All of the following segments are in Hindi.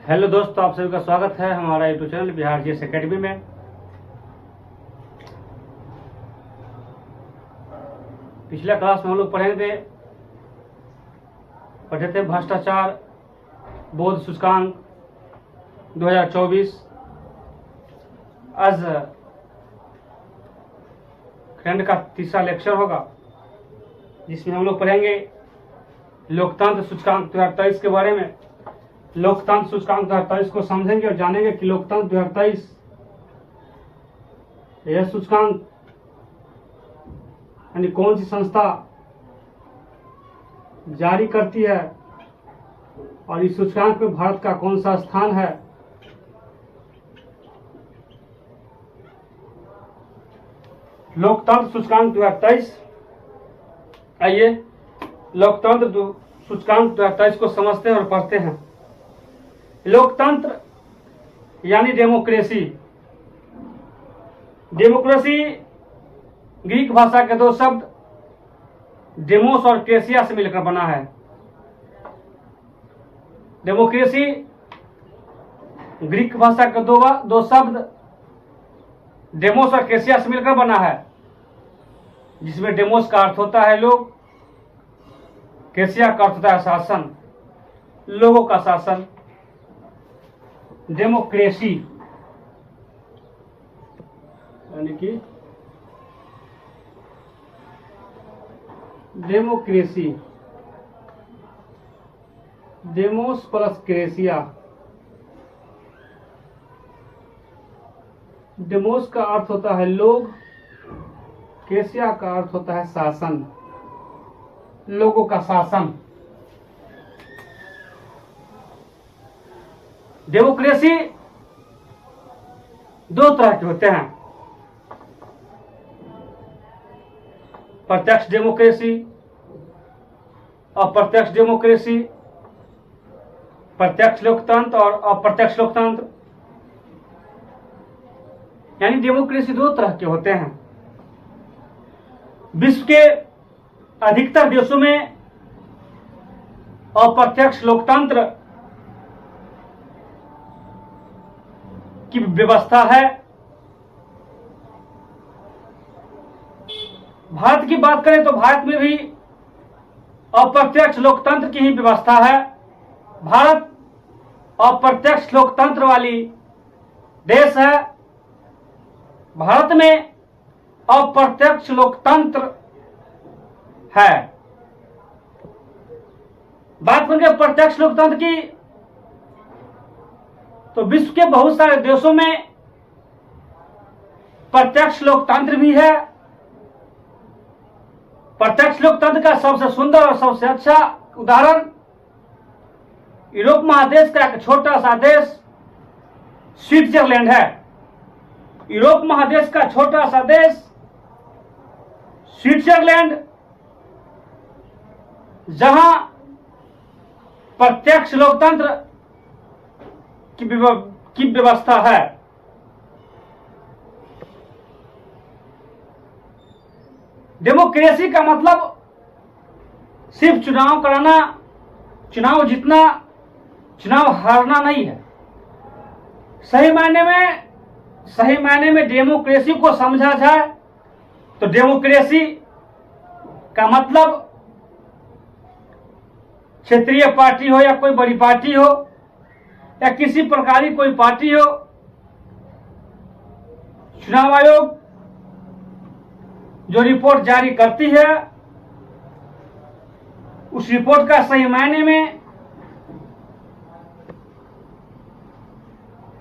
हेलो दोस्तों, आप सभी का स्वागत है हमारा YouTube channel Bihar GS academy में। पिछले क्लास में हम लोग पढ़े थे भ्रष्टाचार बोध सूचकांक 2024। आज खंड का तीसरा लेक्चर होगा, जिसमें हम लोग पढ़ेंगे लोकतंत्र सूचकांक 2023 के बारे में। लोकतंत्र सूचकांक 2023 को समझेंगे और जानेंगे कि लोकतंत्र 2023 यह सूचकांक यानी कौन सी संस्था जारी करती है और इस सूचकांक में भारत का कौन सा स्थान है। लोकतंत्र सूचकांक 2023। आइए लोकतंत्र सूचकांक 2023 को समझते हैं और पढ़ते हैं। लोकतंत्र यानी डेमोक्रेसी। डेमोक्रेसी ग्रीक भाषा के दो शब्द डेमोस और क्रेसिया से मिलकर बना है। डेमोक्रेसी ग्रीक भाषा के दो शब्द डेमोस और क्रेसिया से मिलकर बना है, जिसमें डेमोस का अर्थ होता है लोग, क्रेसिया का अर्थ होता है शासन, लोगों का शासन। डेमोक्रेसी यानी कि डेमोक्रेसी, डेमोस प्लस क्रेसिया। डेमोस का अर्थ होता है लोग, क्रेसिया का अर्थ होता है शासन, लोगों का शासन। डेमोक्रेसी दो तरह के होते हैं, प्रत्यक्ष डेमोक्रेसी, अप्रत्यक्ष डेमोक्रेसी, प्रत्यक्ष लोकतंत्र और अप्रत्यक्ष लोकतंत्र। यानी डेमोक्रेसी दो तरह के होते हैं। विश्व के अधिकतर देशों में अप्रत्यक्ष लोकतंत्र की व्यवस्था है। भारत की बात करें तो भारत में भी अप्रत्यक्ष लोकतंत्र की ही व्यवस्था है। भारत अप्रत्यक्ष लोकतंत्र वाली देश है। भारत में अप्रत्यक्ष लोकतंत्र है। बात करेंगे प्रत्यक्ष लोकतंत्र की, तो विश्व के बहुत सारे देशों में प्रत्यक्ष लोकतंत्र भी है। प्रत्यक्ष लोकतंत्र का सबसे सुंदर और सबसे अच्छा उदाहरण यूरोप महादेश का एक छोटा सा देश स्विट्जरलैंड है। यूरोप महादेश का छोटा सा देश स्विट्जरलैंड, जहां प्रत्यक्ष लोकतंत्र की व्यवस्था है। डेमोक्रेसी का मतलब सिर्फ चुनाव कराना, चुनाव जीतना, चुनाव हारना नहीं है। सही मायने में डेमोक्रेसी को समझा जाए तो डेमोक्रेसी का मतलब क्षेत्रीय पार्टी हो या कोई बड़ी पार्टी हो या किसी प्रकार की कोई पार्टी हो, चुनाव आयोग जो रिपोर्ट जारी करती है, उस रिपोर्ट का सही मायने में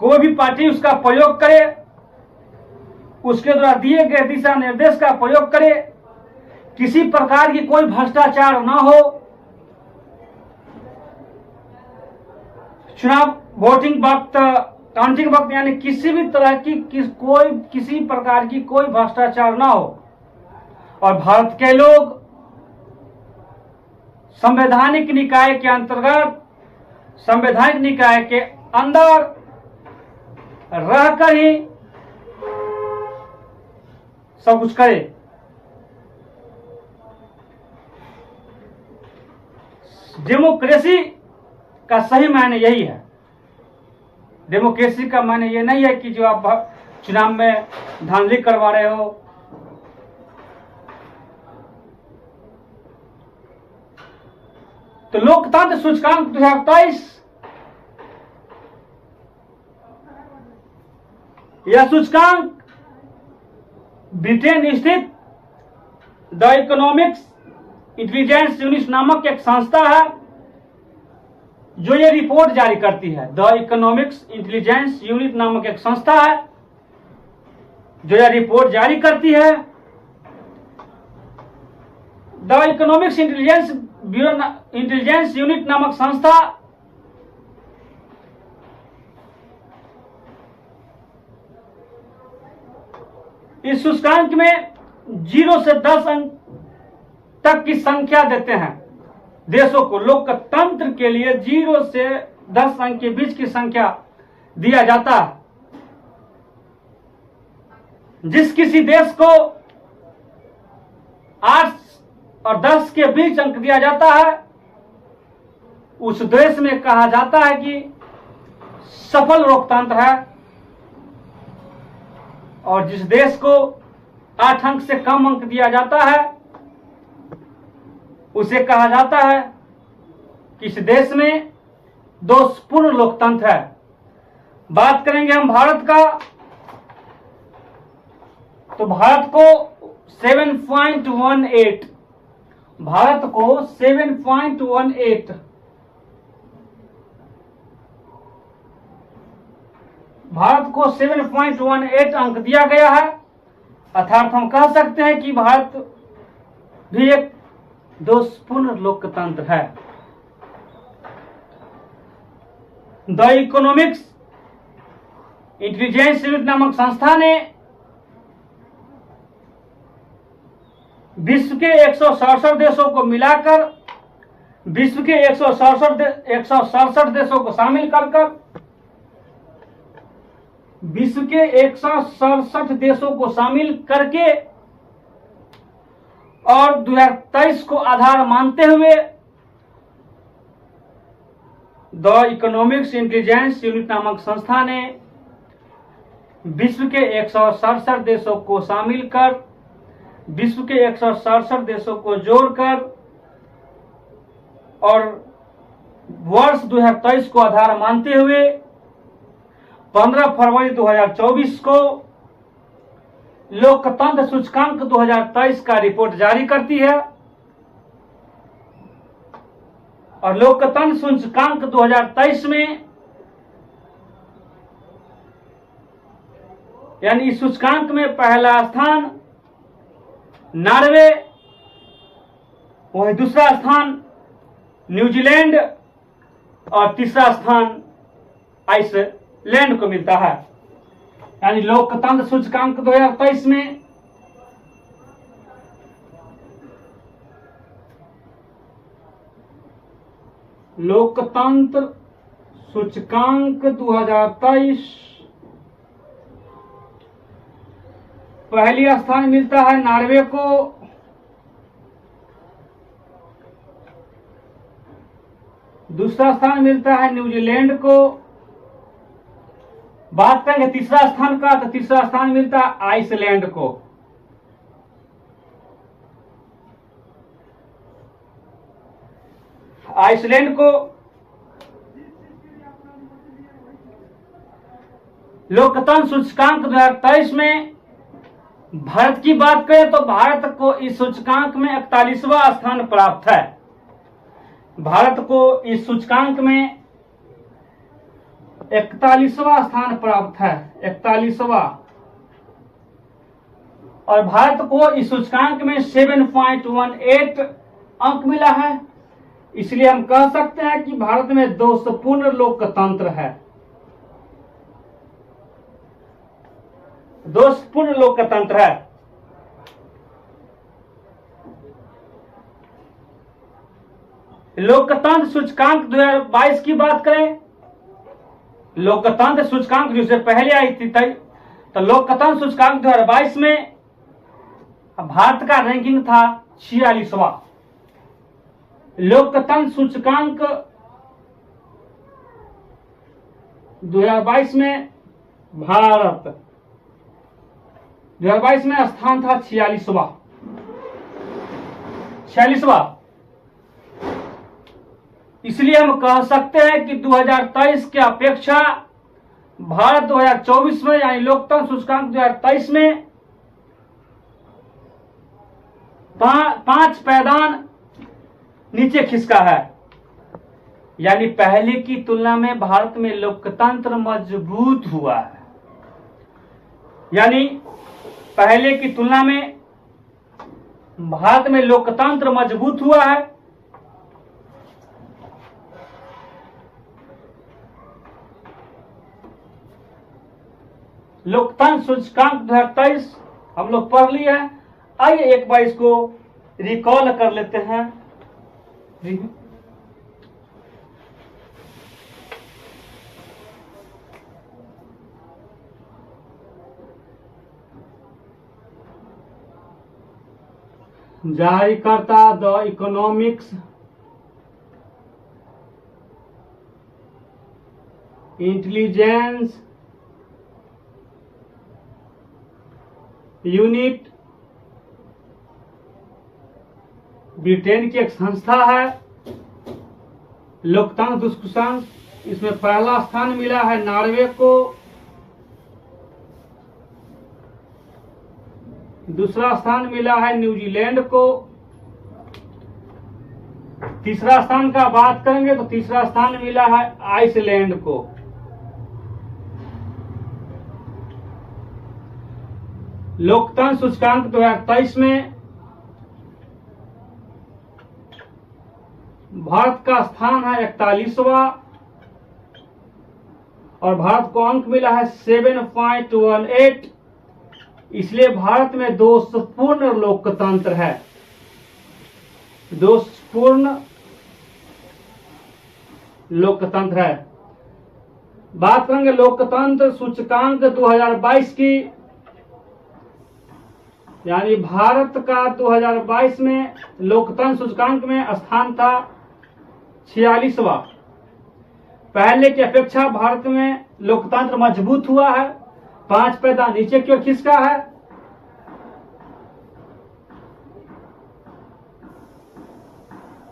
कोई भी पार्टी उसका प्रयोग करे, उसके द्वारा दिए गए दिशा निर्देश का प्रयोग करे, किसी प्रकार की कोई भ्रष्टाचार ना हो, चुनाव वोटिंग वक्त, काउंटिंग वक्त यानी किसी भी तरह की किसी प्रकार की कोई भ्रष्टाचार ना हो, और भारत के लोग संवैधानिक निकाय के अंतर्गत, संवैधानिक निकाय के अंदर रहकर ही सब कुछ करे। डेमोक्रेसी का सही मायने यही है। डेमोक्रेसी का माने ये नहीं है कि जो आप चुनाव में धांधली करवा रहे हो। तो लोकतंत्र सूचकांक 2023 यह सूचकांक ब्रिटेन स्थित द इकोनॉमिक्स इंटेलिजेंस यूनिट नामक एक संस्था है जो ये रिपोर्ट जारी करती है। द इकोनॉमिक्स इंटेलिजेंस यूनिट नामक एक संस्था है जो यह रिपोर्ट जारी करती है। The economics intelligence bureau intelligence unit नामक संस्था इस सूचकांक में 0 से 10 अंक तक की संख्या देते हैं देशों को। लोकतंत्र के लिए 0 से 10 अंक के बीच की संख्या दिया जाता है। जिस किसी देश को 8 और 10 के बीच अंक दिया जाता है उस देश में कहा जाता है कि सफल लोकतंत्र है, और जिस देश को 8 अंक से कम अंक दिया जाता है उसे कहा जाता है कि इस देश में दोषपूर्ण लोकतंत्र है। बात करेंगे हम भारत का, तो भारत को 7.18 भारत को 7.18 भारत को 7.18 अंक दिया गया है। अर्थात हम कह सकते हैं कि भारत भी एक दोषपूर्ण लोकतंत्र है। द इकोनॉमिक्स इंटेलिजेंस यूनिट नामक संस्था ने विश्व के 167 देशों को मिलाकर विश्व के 167 देशों को शामिल कर विश्व के 167 देशों को शामिल करके और 2023 को आधार मानते हुए द इकोनॉमिक्स इंटेलिजेंस यूनिट नामक संस्था ने विश्व के 167 देशों को शामिल कर विश्व के 167 देशों को जोड़कर और वर्ष 2023 को आधार मानते हुए 15 फरवरी 2024 को लोकतंत्र सूचकांक 2023 का रिपोर्ट जारी करती है। और लोकतंत्र सूचकांक 2023 में यानी इस सूचकांक में पहला स्थान नॉर्वे, वही दूसरा स्थान न्यूजीलैंड और तीसरा स्थान आइसलैंड को मिलता है। यानी लोकतंत्र सूचकांक 2023 में लोकतंत्र सूचकांक 2023 पहली स्थान मिलता है नॉर्वे को, दूसरा स्थान मिलता है न्यूजीलैंड को। बात करेंगे तीसरा स्थान का, तो तीसरा स्थान मिलता है आइसलैंड को। आइसलैंड को लोकतंत्र सूचकांक 2023 में भारत की बात करें तो भारत को इस सूचकांक में 41वां स्थान प्राप्त है। भारत को इस सूचकांक में 41वां स्थान प्राप्त है, 41वां। और भारत को इस सूचकांक में 7.18 अंक मिला है। इसलिए हम कह सकते हैं कि भारत में दोषपूर्ण लोकतंत्र है, दोषपूर्ण लोकतंत्र है। लोकतंत्र सूचकांक 2022 की बात करें, लोकतंत्र सूचकांक जिससे पहले आई थी तो लोकतंत्र सूचकांक 2022 में भारत का रैंकिंग था 46वां। लोकतंत्र सूचकांक 2022 में भारत 2022 में स्थान था 46वां। इसलिए हम कह सकते हैं कि 2023 की अपेक्षा भारत 2024 में यानी लोकतंत्र सूचकांक 2023 में 5 पायदान नीचे खिसका है। यानी पहले की तुलना में भारत में लोकतंत्र मजबूत हुआ है। यानी पहले की तुलना में भारत में लोकतंत्र मजबूत हुआ है। लोकतंत्र सूचकांक 2023 हम लोग पढ़ लिए हैं। आइए एक बार इसको रिकॉल कर लेते हैं। जारीकर्ता the economics intelligence unit Britain की एक संस्था है। लोकतंत्र सूचकांक इसमें पहला स्थान मिला है नॉर्वे को, दूसरा स्थान मिला है न्यूजीलैंड को, तीसरा स्थान का बात करेंगे तो तीसरा स्थान मिला है आइसलैंड को। लोकतंत्र सूचकांक 2023 में भारत का स्थान है 41वां और भारत को अंक मिला है 7.18। इसलिए भारत में दोषपूर्ण लोकतंत्र है। दोषपूर्ण लोकतंत्र है। बात करेंगे लोकतंत्र सूचकांक 2022 की। यानी भारत का 2022 में लोकतंत्र सूचकांक में स्थान था 46वां। पहले की अपेक्षा भारत में लोकतंत्र मजबूत हुआ है। 5 पायदान नीचे की ओर खिसका है।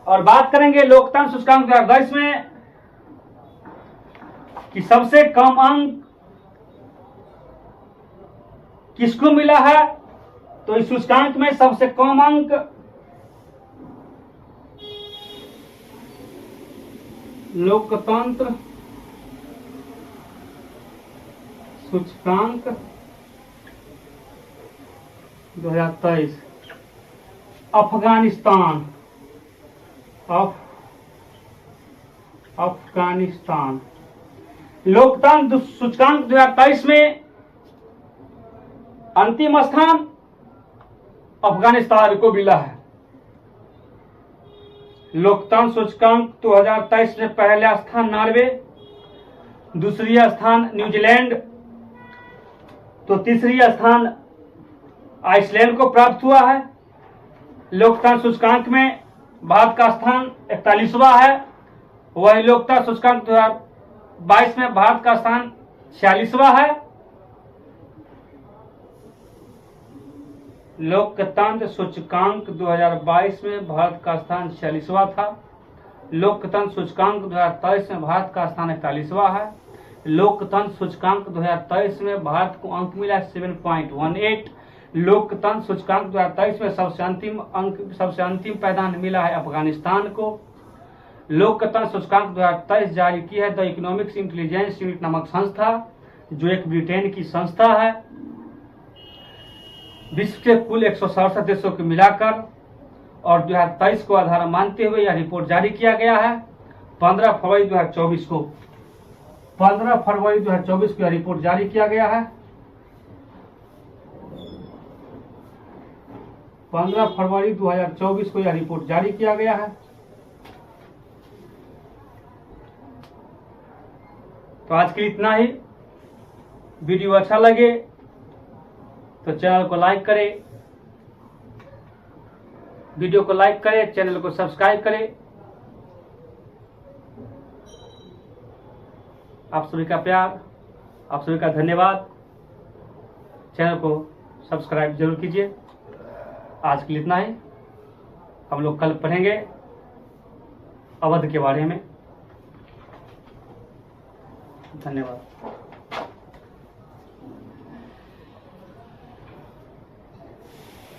और बात करेंगे लोकतंत्र सूचकांक 2022 में कि सबसे कम अंक किसको मिला है, तो इस सूचकांक में सबसे कम अंक लोकतंत्र सूचकांक 2023 अफगानिस्तान लोकतंत्र सूचकांक 2023 में अंतिम स्थान अफगानिस्तान को मिला है। लोकतंत्र सूचकांक 2023 में पहला स्थान नॉर्वे, दूसरी स्थान न्यूजीलैंड, तो तीसरी स्थान आइसलैंड को प्राप्त हुआ है। लोकतंत्र सूचकांक में भारत का स्थान 41वां है। वही लोकतंत्र सूचकांक 2022 में भारत का स्थान 46वां है। लोकतंत्र सूचकांक 2022 में भारत का स्थान 46वां था। लोकतंत्र सूचकांक 2023 में भारत का स्थान 41वां है। लोकतंत्र सूचकांक 2023 में भारत को अंक मिला 7.18। लोकतंत्र सूचकांक 2023 में सबसे अंतिम पायदान मिला है अफगानिस्तान को। लोकतंत्र सूचकांक 2023 जारी की है द इकोनॉमिक्स इंटेलिजेंस यूनिट नामक संस्था, जो एक ब्रिटेन की संस्था है। विश्व के कुल 167 देशों को मिलाकर और 2023 को आधार मानते हुए यह रिपोर्ट जारी किया गया है 15 फरवरी 2024 को। 15 फरवरी 2024 को यह रिपोर्ट जारी किया गया है। 15 फरवरी 2024 को यह रिपोर्ट जारी किया गया है। तो आज के लिए इतना ही। वीडियो अच्छा लगे तो चैनल को लाइक करें, वीडियो को लाइक करें, चैनल को सब्सक्राइब करें। आप सभी का प्यार, आप सभी का धन्यवाद। चैनल को सब्सक्राइब जरूर कीजिए। आज के लिए इतना ही। हम लोग कल पढ़ेंगे अवध के बारे में। धन्यवाद।